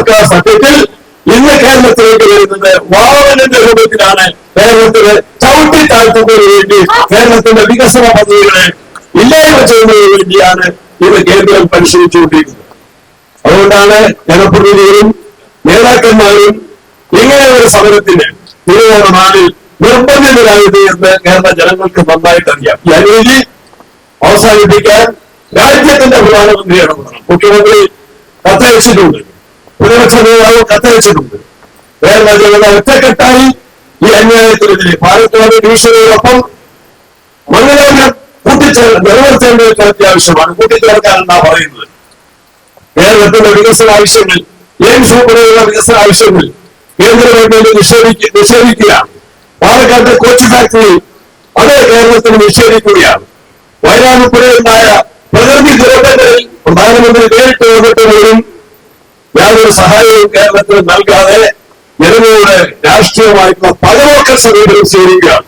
സർക്കാർ സത്യത്തിൽ ഇന്ന് കേരളത്തിലേക്ക് വരുന്നത് വാവനന്റെ രൂപത്തിലാണ്. കേരളത്തിലെ ചവിട്ടി താഴ്ത്തുന്നതിന് വേണ്ടി, കേരളത്തിന്റെ വികസന പദ്ധതികളെ ഇല്ലായ്മ ചെയ്യുന്നതിന് വേണ്ടിയാണ് ഇത് കേന്ദ്രം പരിശീലിച്ചുകൊണ്ടിരിക്കുന്നത്. അതുകൊണ്ടാണ് ജനപ്രതിനിധികളും നേതാക്കന്മാരും ഇങ്ങനെ ഒരു സമരത്തിന് തിരുവോണ നാളിൽ നിർബന്ധിതരായത് എന്ന് കേരള ജനങ്ങൾക്ക് നന്നായിട്ട് അറിയാം. ഈ അനീതി അവസാനിപ്പിക്കാൻ രാജ്യത്തിന്റെ പ്രധാനമന്ത്രി ഇടപെടണം. മുഖ്യമന്ത്രി കത്തയച്ചിട്ടുണ്ട്, പ്രതിപക്ഷ നേതാവ് കത്തയച്ചിട്ടുണ്ട്. കേരള ജനത ഒറ്റക്കെട്ടായി ഈ അന്യായത്തിനെതിരെ പാലക്കാട് ഡിവിഷനുകളൊപ്പം മണ്ഡലങ്ങൾ നിലനിർത്തേണ്ടത് അത്യാവശ്യമാണ്. കൂട്ടിച്ചേർക്കാനെന്നാ പറയുന്നത്. കേരളത്തിന്റെ വികസന ആവശ്യങ്ങൾ, എയിംസ് ഉൾപ്പെടെയുള്ള വികസന ആവശ്യങ്ങൾ കേന്ദ്ര ഗവൺമെന്റ് നിഷേധിക്കുകയാണ്. പാലക്കാട്ടെ കോച്ച് ഫാക്ടറി അത് കേരളത്തിന് നിഷേധിക്കുകയാണ്. വയനാട് ഉൾപ്പെടെയുണ്ടായ പ്രകൃതി ദുരന്തങ്ങളിൽ പ്രധാനമന്ത്രി നേരിട്ട് വന്നിട്ടുള്ളവരും യാതൊരു സഹായവും കേരളത്തിന് നൽകാതെ ജനങ്ങളുടെ രാഷ്ട്രീയമായിട്ടുള്ള പകപോക്കൽ സമീപനം സ്വീകരിക്കുകയാണ്.